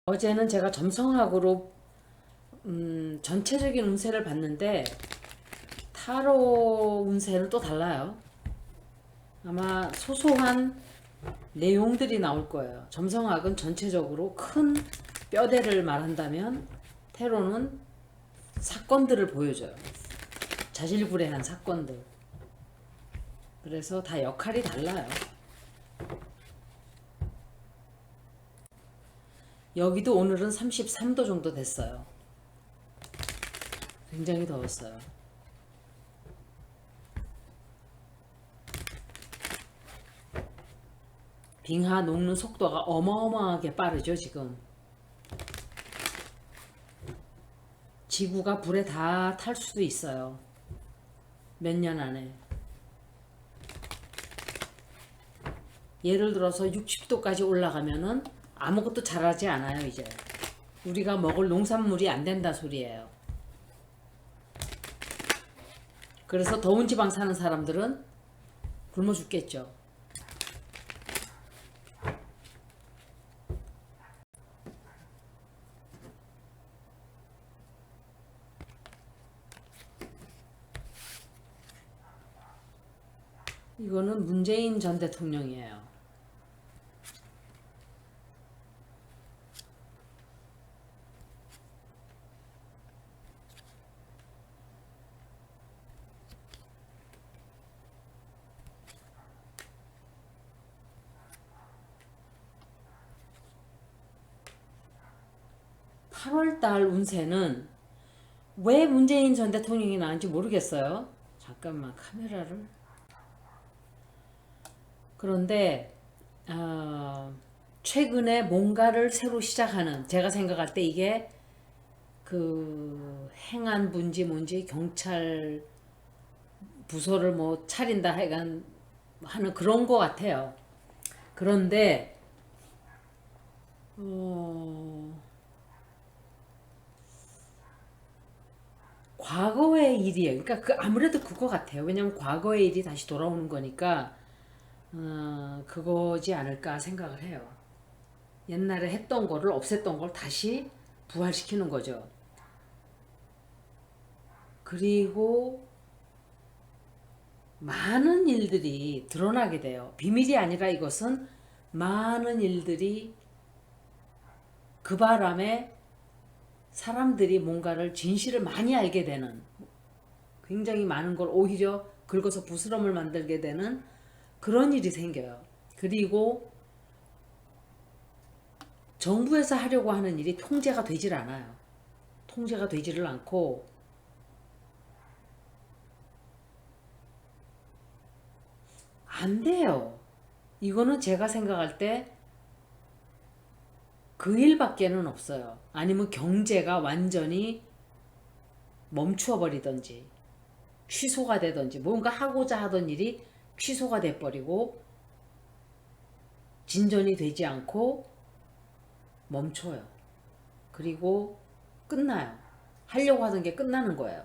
어제는 제가 점성학으로 전체적인 운세를 봤는데 타로 운세는 또 달라요. 아마 소소한 내용들이 나올 거예요. 점성학은 전체적으로 큰 뼈대를 말한다면 타로는 사건들을 보여줘요. 자질구레한 사건들. 그래서 다 역할이 달라요. 여기도 오늘은 33도 정도 됐어요. 굉장히 더웠어요. 빙하 녹는 속도가 어마어마하게 빠르죠, 지금. 지구가 불에 다 탈 수도 있어요. 몇 년 안에. 예를 들어서 60도까지 올라가면은 아무것도 자라지 않아요, 이제. 우리가 먹을 농산물이 안 된다 소리예요. 그래서 더운 지방 사는 사람들은 굶어 죽겠죠. 이거는 문재인 전 대통령이에요. 8월달 운세는 왜 문재인 전 대통령이 나왔는지 모르겠어요. 잠깐만 카메라를. 그런데 최근에 뭔가를 새로 시작하는, 제가 생각할 때 이게 그 행안부인지 뭔지 경찰 부서를 뭐 차린다 하여간 하는 그런 거 같아요. 그런데 과거의 일이에요. 그러니까 아무래도 그거 같아요. 왜냐면 과거의 일이 다시 돌아오는 거니까 그거지 않을까 생각을 해요. 옛날에 했던 거를 없앴던 걸 다시 부활시키는 거죠. 그리고 많은 일들이 드러나게 돼요. 비밀이 아니라 이것은 많은 일들이 그 바람에 사람들이 뭔가를 진실을 많이 알게 되는, 굉장히 많은 걸 오히려 긁어서 부스럼을 만들게 되는 그런 일이 생겨요. 그리고 정부에서 하려고 하는 일이 통제가 되질 않아요. 통제가 되지를 않고 안 돼요. 이거는 제가 생각할 때 그 일밖에는 없어요. 아니면 경제가 완전히 멈추어 버리든지 취소가 되든지 뭔가 하고자 하던 일이 취소가 돼 버리고 진전이 되지 않고 멈춰요. 그리고 끝나요. 하려고 하던 게 끝나는 거예요.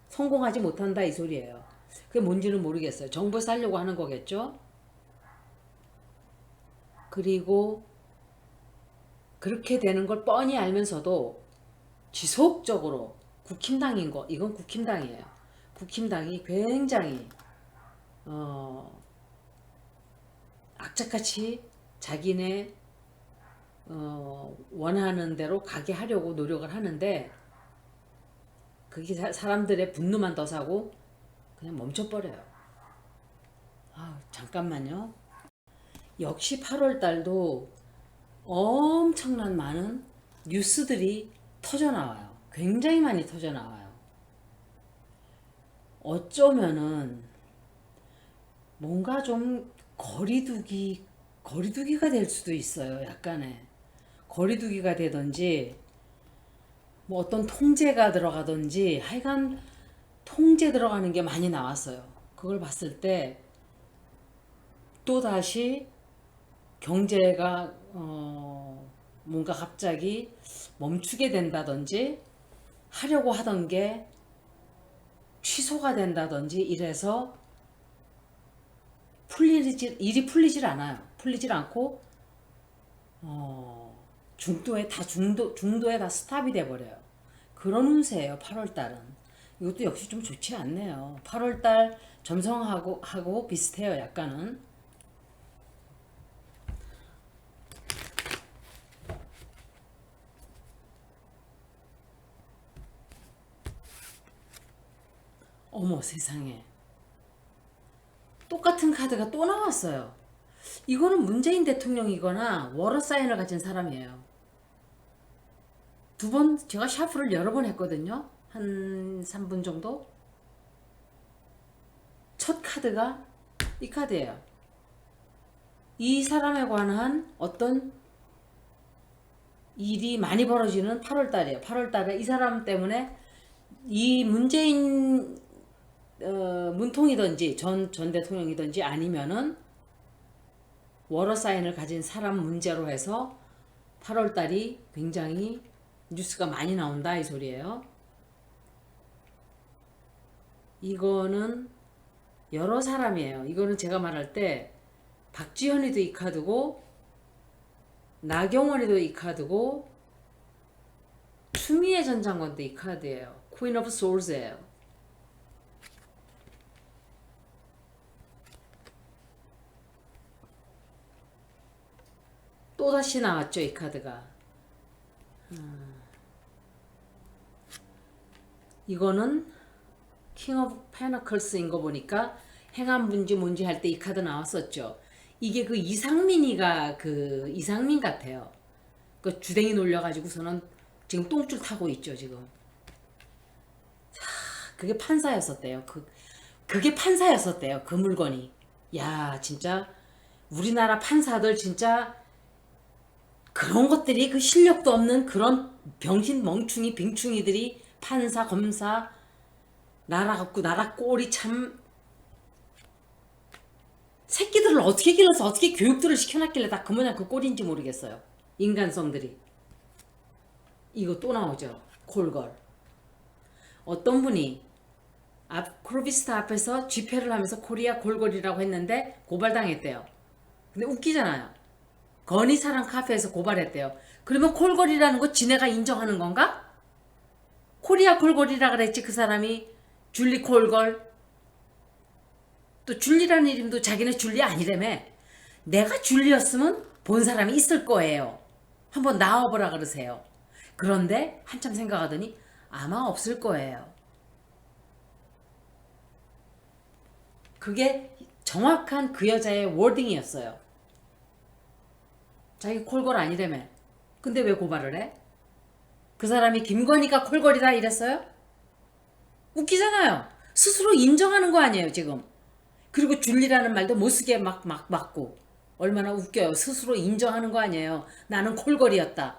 성공하지 못한다 이 소리예요. 그게 뭔지는 모르겠어요. 정부에서 하려고 하는 거겠죠. 그리고 그렇게 되는 걸 뻔히 알면서도 지속적으로 국힘당인 거, 이건 국힘당이에요. 국힘당이 굉장히 어, 악착같이 자기네 원하는 대로 가게 하려고 노력을 하는데 그게 사람들의 분노만 더 사고 그냥 멈춰버려요. 잠깐만요. 역시 8월 달도 엄청난 많은 뉴스들이 터져 나와요. 굉장히 많이 터져 나와요. 어쩌면은 뭔가 좀 거리두기가 될 수도 있어요. 약간의 거리두기가 되든지 뭐 어떤 통제가 들어가든지 하여간 통제 들어가는 게 많이 나왔어요. 그걸 봤을 때 또다시 경제가 뭔가 갑자기 멈추게 된다든지 하려고 하던 게 취소가 된다든지 이래서 일이 풀리질 않아요. 풀리질 않고 중도에 다 스탑이 돼버려요. 그런 운세예요. 8월달은. 이것도 역시 좀 좋지 않네요. 8월달 점성하고 비슷해요. 약간은. 어머 세상에. 똑같은 카드가 또 나왔어요. 이거는 문재인 대통령이거나 워러 사인을 가진 사람이에요. 두 번, 제가 샤프를 여러 번 했거든요. 한 3분 정도? 첫 카드가 이 카드예요. 이 사람에 관한 어떤 일이 많이 벌어지는 8월달이에요. 8월달에 이 사람 때문에 이 문재인 문통이든지 전 대통령이든지 아니면은 워러 사인을 가진 사람 문제로 해서 8월달이 굉장히 뉴스가 많이 나온다 이 소리예요. 이거는 여러 사람이에요. 이거는 제가 말할 때 박지현이도 이 카드고 나경원이도 이 카드고 추미애 전 장관도 이 카드예요. Queen of Swords예요. 또다시 나왔죠 이 카드가. 이거는 킹 오브 페너클스인 거 보니까 행안부인지 뭔지 할 때 이 카드 나왔었죠. 이게 그 이상민이가 그 이상민 같아요. 그 주댕이 놀려가지고서는 지금 똥줄 타고 있죠 지금. 그게 판사였었대요. 그게 판사였었대요. 그 물건이. 야 진짜 우리나라 판사들 진짜 그런 것들이 그 실력도 없는 그런 병신 멍충이 빙충이들이 판사 검사 나라 갖고 나라 꼴이 참 새끼들을 어떻게 길러서 어떻게 교육들을 시켜놨길래 다 그 모양 그 꼴인지 모르겠어요. 인간성들이. 이거 또 나오죠. 콜걸. 어떤 분이 크로비스타 앞에서 집회를 하면서 코리아 골걸이라고 했는데 고발당했대요. 근데 웃기잖아요. 건희사랑 카페에서 고발했대요. 그러면 콜걸이라는 거 지네가 인정하는 건가? 코리아 콜걸이라 그랬지 그 사람이. 줄리 콜걸. 또 줄리라는 이름도 자기네 줄리 아니라며. 내가 줄리였으면 본 사람이 있을 거예요. 한번 나와보라 그러세요. 그런데 한참 생각하더니 아마 없을 거예요. 그게 정확한 그 여자의 워딩이었어요. 자기 콜걸 아니라며. 근데 왜 고발을 해? 그 사람이 김건희가 콜걸이다 이랬어요? 웃기잖아요. 스스로 인정하는 거 아니에요 지금. 그리고 줄리라는 말도 못쓰게 막 맞고. 얼마나 웃겨요. 스스로 인정하는 거 아니에요. 나는 콜걸이었다.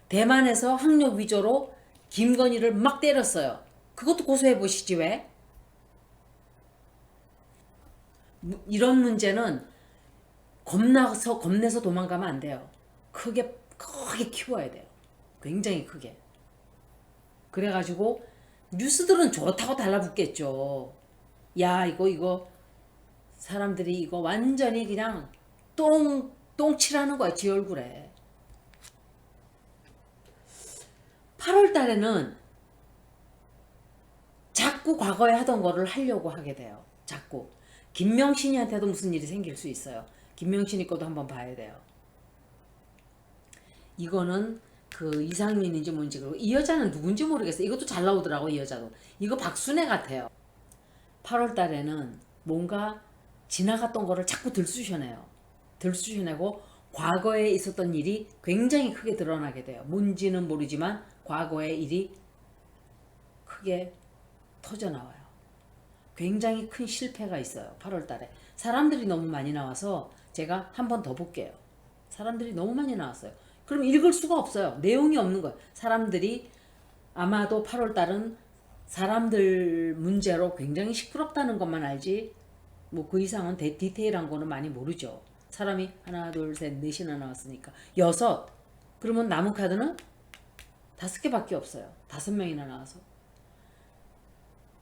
대만에서 학력 위조로 김건희를 막 때렸어요. 그것도 고소해 보시지 왜? 이런 문제는 겁내서 도망가면 안 돼요. 크게 키워야 돼요. 굉장히 크게. 그래가지고 뉴스들은 좋다고 달라붙겠죠. 야 이거 사람들이 이거 완전히 그냥 똥칠하는 거야 지 얼굴에. 8월 달에는 자꾸 과거에 하던 거를 하려고 하게 돼요. 자꾸. 김명신이한테도 무슨 일이 생길 수 있어요. 김명신이 것도 한번 봐야 돼요. 이거는 그 이상민인지 뭔지. 그리고 이 여자는 누군지 모르겠어요. 이것도 잘 나오더라고 이 여자도. 이거 박순애 같아요. 8월 달에는 뭔가 지나갔던 거를 자꾸 들쑤셔내요. 들쑤셔내고 과거에 있었던 일이 굉장히 크게 드러나게 돼요. 뭔지는 모르지만 과거의 일이 크게 터져나와요. 굉장히 큰 실패가 있어요. 8월 달에. 사람들이 너무 많이 나와서 제가 한 번 더 볼게요. 사람들이 너무 많이 나왔어요. 그럼 읽을 수가 없어요. 내용이 없는 거예요. 사람들이 아마도 8월 달은 사람들 문제로 굉장히 시끄럽다는 것만 알지 뭐 그 이상은 디테일한 거는 많이 모르죠. 사람이 하나 둘 셋 넷이나 나왔으니까 여섯. 그러면 남은 카드는 5개밖에 없어요. 5명이나 나와서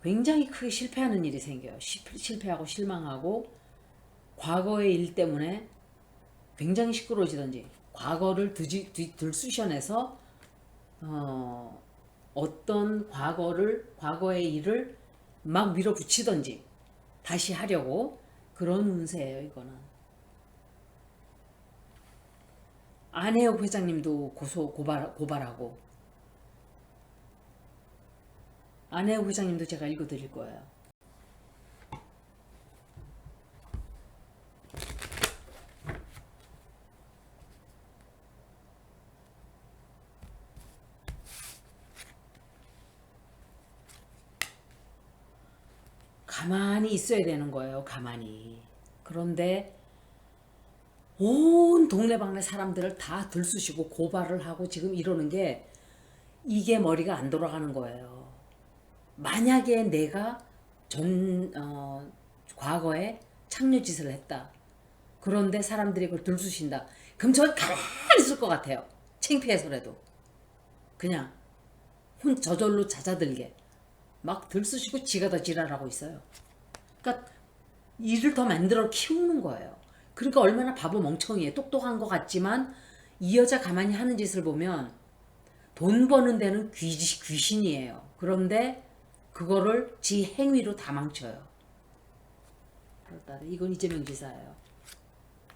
굉장히 크게 실패하는 일이 생겨요. 실패하고 실망하고 과거의 일 때문에 굉장히 시끄러워지든지 과거를 들쑤셔내서 어떤 과거의 일을 막 밀어붙이던지 다시 하려고 그런 운세예요. 이거는 안혜혁 회장님도 고발하고 안혜혁 회장님도 제가 읽어드릴 거예요. 가만히 있어야 되는 거예요. 가만히. 그런데 온 동네방네 사람들을 다 들쑤시고 고발을 하고 지금 이러는 게 이게 머리가 안 돌아가는 거예요. 만약에 내가 과거에 창녀짓을 했다. 그런데 사람들이 그걸 들쑤신다. 그럼 저 가만히 있을 것 같아요. 창피해서라도. 그냥 저절로 잦아들게. 막 들쑤시고 지가 더 지랄하고 있어요. 그러니까 일을 더 만들어 키우는 거예요. 그러니까 얼마나 바보 멍청이에요. 똑똑한 것 같지만 이 여자 가만히 하는 짓을 보면 돈 버는 데는 귀신이에요. 그런데 그거를 지 행위로 다 망쳐요. 이건 이재명 지사예요.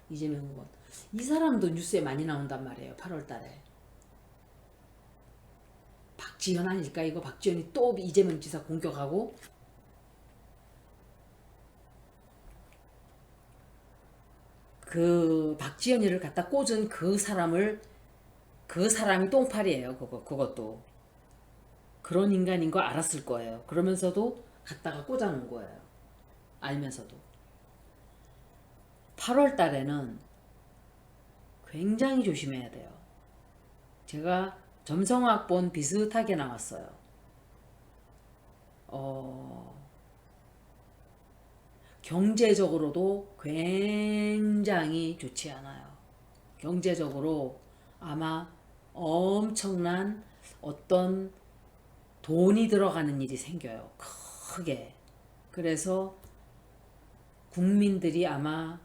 이재명 후보. 이 사람도 뉴스에 많이 나온단 말이에요. 8월 달에. 박지현 아닐까? 이거 박지현이 또 이재명 지사 공격하고 그 박지현이를 갖다 꽂은 그 사람이 똥팔이에요. 그것도 그런 인간인 거 알았을 거예요. 그러면서도 갖다가 꽂아놓은 거예요. 알면서도. 8월 달에는 굉장히 조심해야 돼요. 제가 점성학번 비슷하게 나왔어요. 경제적으로도 굉장히 좋지 않아요. 경제적으로 아마 엄청난 어떤 돈이 들어가는 일이 생겨요. 크게. 그래서 국민들이 아마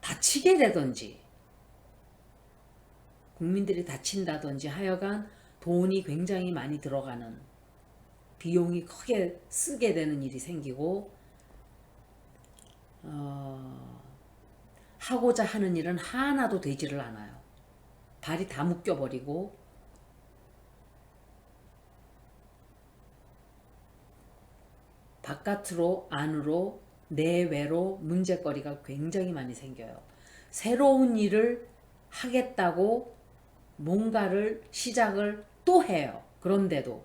다치게 되든지 국민들이 다친다든지 하여간 돈이 굉장히 많이 들어가는 비용이 크게 쓰게 되는 일이 생기고 하고자 하는 일은 하나도 되지를 않아요. 발이 다 묶여버리고 바깥으로 안으로 내외로 문제거리가 굉장히 많이 생겨요. 새로운 일을 하겠다고 뭔가를 시작을 또 해요. 그런데도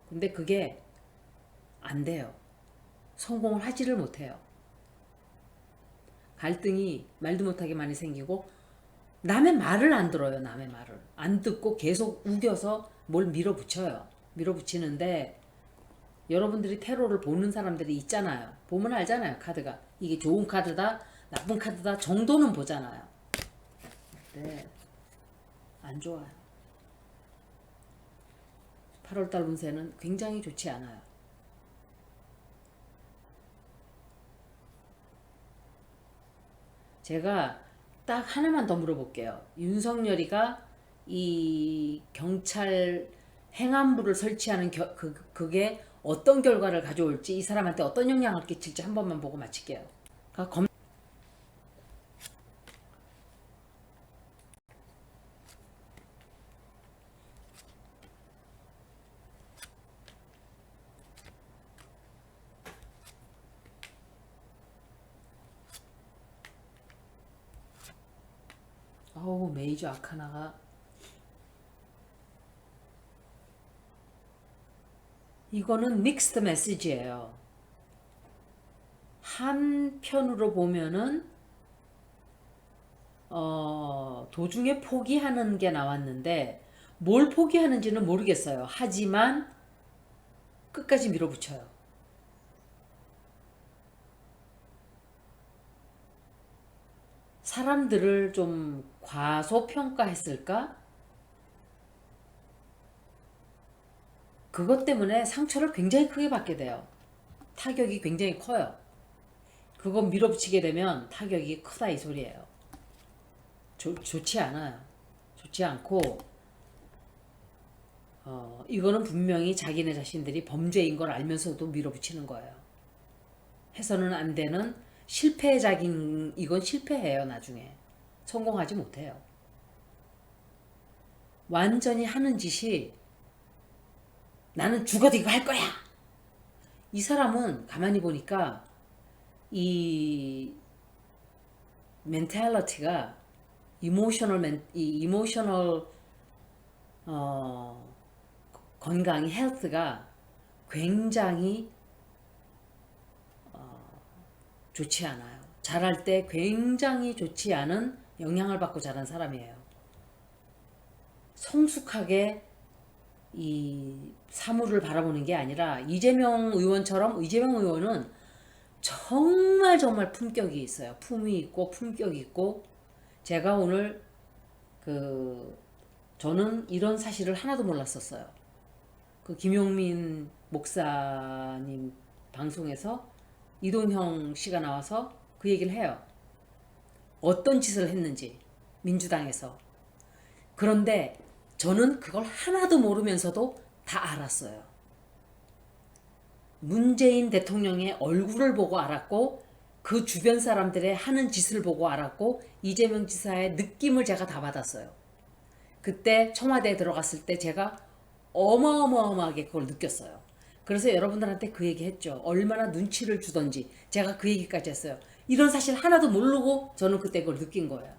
근데 그게 안 돼요. 성공을 하지를 못해요. 갈등이 말도 못하게 많이 생기고 남의 말을 안 들어요. 남의 말을 안 듣고 계속 우겨서 뭘 밀어붙여요. 밀어붙이는데 여러분들이 테러를 보는 사람들이 있잖아요. 보면 알잖아요. 카드가 이게 좋은 카드다 나쁜 카드다 정도는 보잖아요. 네, 안 좋아요. 8월달 운세는 굉장히 좋지 않아요. 제가 딱 하나만 더 물어볼게요. 윤석열이가 이 경찰 행안부를 설치하는 그게 어떤 결과를 가져올지 이 사람한테 어떤 영향을 끼칠지 한 번만 보고 마칠게요. 어우 메이저 아카나가 이거는 믹스드 메시지예요. 한편으로 보면은 도중에 포기하는 게 나왔는데 뭘 포기하는지는 모르겠어요. 하지만 끝까지 밀어붙여요. 사람들을 좀 과소평가했을까? 그것 때문에 상처를 굉장히 크게 받게 돼요. 타격이 굉장히 커요. 그거 밀어붙이게 되면 타격이 크다 이 소리예요. 좋지 않아요. 좋지 않고 이거는 분명히 자기네 자신들이 범죄인 걸 알면서도 밀어붙이는 거예요. 해서는 안 되는 실패작인 이건 실패해요. 나중에 성공하지 못해요. 완전히 하는 짓이 나는 죽어도 이거 할 거야. 이 사람은 가만히 보니까 이 멘탈리티가 이모셔널 건강이 헬스가 굉장히 좋지 않아요. 자랄 때 굉장히 좋지 않은 영향을 받고 자란 사람이에요. 성숙하게 이 사물을 바라보는 게 아니라 이재명 의원은 정말 품격이 있어요. 품이 있고 품격이 있고 제가 오늘 저는 이런 사실을 하나도 몰랐었어요. 그 김용민 목사님 방송에서 이동형 씨가 나와서 그 얘기를 해요. 어떤 짓을 했는지 민주당에서. 그런데 저는 그걸 하나도 모르면서도 다 알았어요. 문재인 대통령의 얼굴을 보고 알았고 그 주변 사람들의 하는 짓을 보고 알았고 이재명 지사의 느낌을 제가 다 받았어요. 그때 청와대에 들어갔을 때 제가 어마어마하게 그걸 느꼈어요. 그래서 여러분들한테 그 얘기 했죠. 얼마나 눈치를 주던지 제가 그 얘기까지 했어요. 이런 사실 하나도 모르고 저는 그때 그걸 느낀 거예요.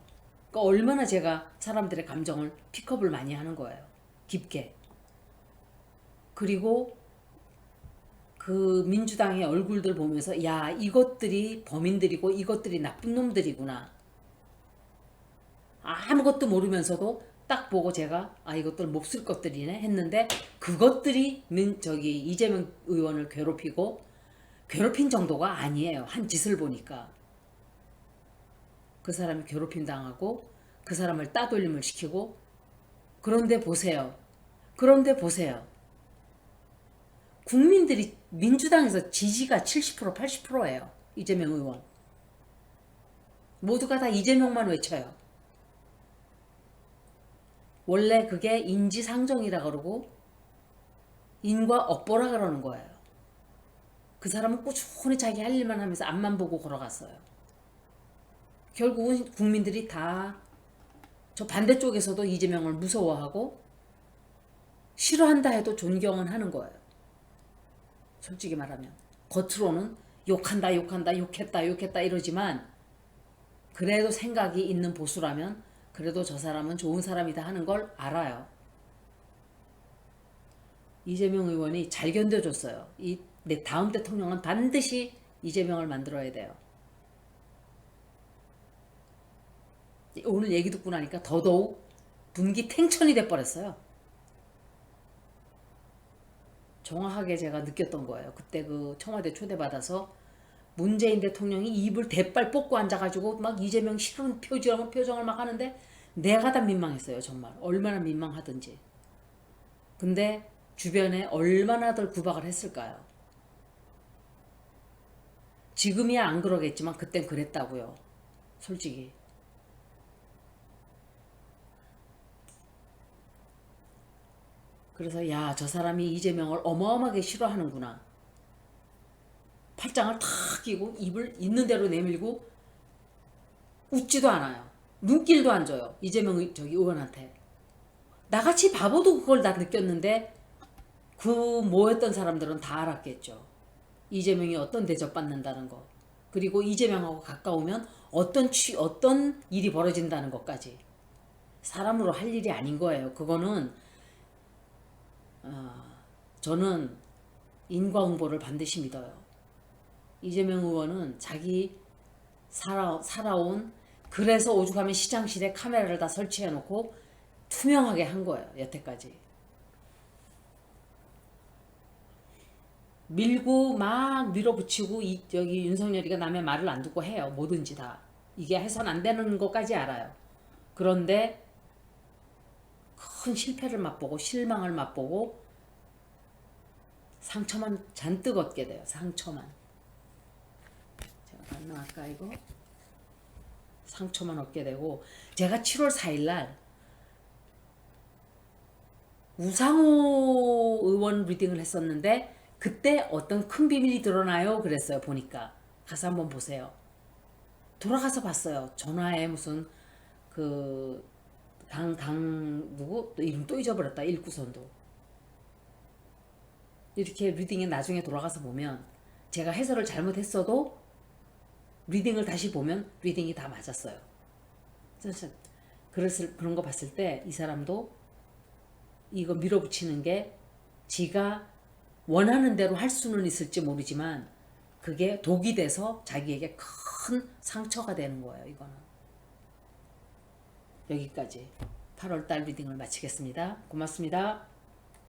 그러니까 얼마나 제가 사람들의 감정을 픽업을 많이 하는 거예요. 깊게. 그리고 그 민주당의 얼굴들 보면서 야 이것들이 범인들이고 이것들이 나쁜 놈들이구나. 아무것도 모르면서도 딱 보고 제가 이것들 몹쓸 것들이네 했는데 그것들이 이재명 의원을 괴롭힌 정도가 아니에요. 한 짓을 보니까. 그 사람이 괴롭힘 당하고 그 사람을 따돌림을 시키고 그런데 보세요. 국민들이 민주당에서 지지가 70% 80%예요. 이재명 의원. 모두가 다 이재명만 외쳐요. 원래 그게 인지상정이라 그러고 인과 업보라 그러는 거예요. 그 사람은 꾸준히 자기 할 일만 하면서 앞만 보고 걸어갔어요. 결국은 국민들이 다 저 반대쪽에서도 이재명을 무서워하고 싫어한다 해도 존경은 하는 거예요. 솔직히 말하면 겉으로는 욕했다 이러지만 그래도 생각이 있는 보수라면 그래도 저 사람은 좋은 사람이다 하는 걸 알아요. 이재명 의원이 잘 견뎌줬어요. 내 다음 대통령은 반드시 이재명을 만들어야 돼요. 오늘 얘기 듣고 나니까 더더욱 분기 탱천이 돼버렸어요. 정확하게 제가 느꼈던 거예요. 그때 그 청와대 초대받아서 문재인 대통령이 입을 대빨 뽑고 앉아가지고 막 이재명 싫은 표정을 막 하는데 내가 다 민망했어요. 정말 얼마나 민망하든지. 근데 주변에 얼마나들 구박을 했을까요? 지금이야 안 그러겠지만 그땐 그랬다고요. 솔직히. 그래서 야, 저 사람이 이재명을 어마어마하게 싫어하는구나. 팔짱을 탁 끼고 입을 있는 대로 내밀고 웃지도 않아요. 눈길도 안 줘요. 이재명 의원한테. 나같이 바보도 그걸 다 느꼈는데 그 모였던 사람들은 다 알았겠죠. 이재명이 어떤 대접받는다는 거. 그리고 이재명하고 가까우면 어떤 일이 벌어진다는 것까지. 사람으로 할 일이 아닌 거예요. 그거는 저는 인과응보를 반드시 믿어요. 이재명 의원은 자기 살아온 그래서 오죽하면 시장실에 카메라를 다 설치해 놓고 투명하게 한 거예요. 여태까지. 밀고 막 밀어붙이고 여기 윤석열이가 남의 말을 안 듣고 해요. 뭐든지 다. 이게 해선 안 되는 것까지 알아요. 그런데 큰 실패를 맛보고 실망을 맛보고 상처만 잔뜩 얻게 돼요. 상처만. 제가 봤나 아까 이거? 상처만 얻게 되고, 제가 7월 4일 날 우상호 의원 리딩을 했었는데 그때 어떤 큰 비밀이 드러나요? 그랬어요. 보니까 가서 한번 보세요. 돌아가서 봤어요. 전화에 무슨 그 누구 또 이름 또 잊어버렸다. 일구선도 이렇게 리딩에 나중에 돌아가서 보면 제가 해설을 잘못했어도 리딩을 다시 보면 리딩이 다 맞았어요. 그런 거 봤을 때 이 사람도 이거 밀어붙이는 게 지가 원하는 대로 할 수는 있을지 모르지만 그게 독이 돼서 자기에게 큰 상처가 되는 거예요. 이거는. 여기까지 8월달 리딩을 마치겠습니다. 고맙습니다.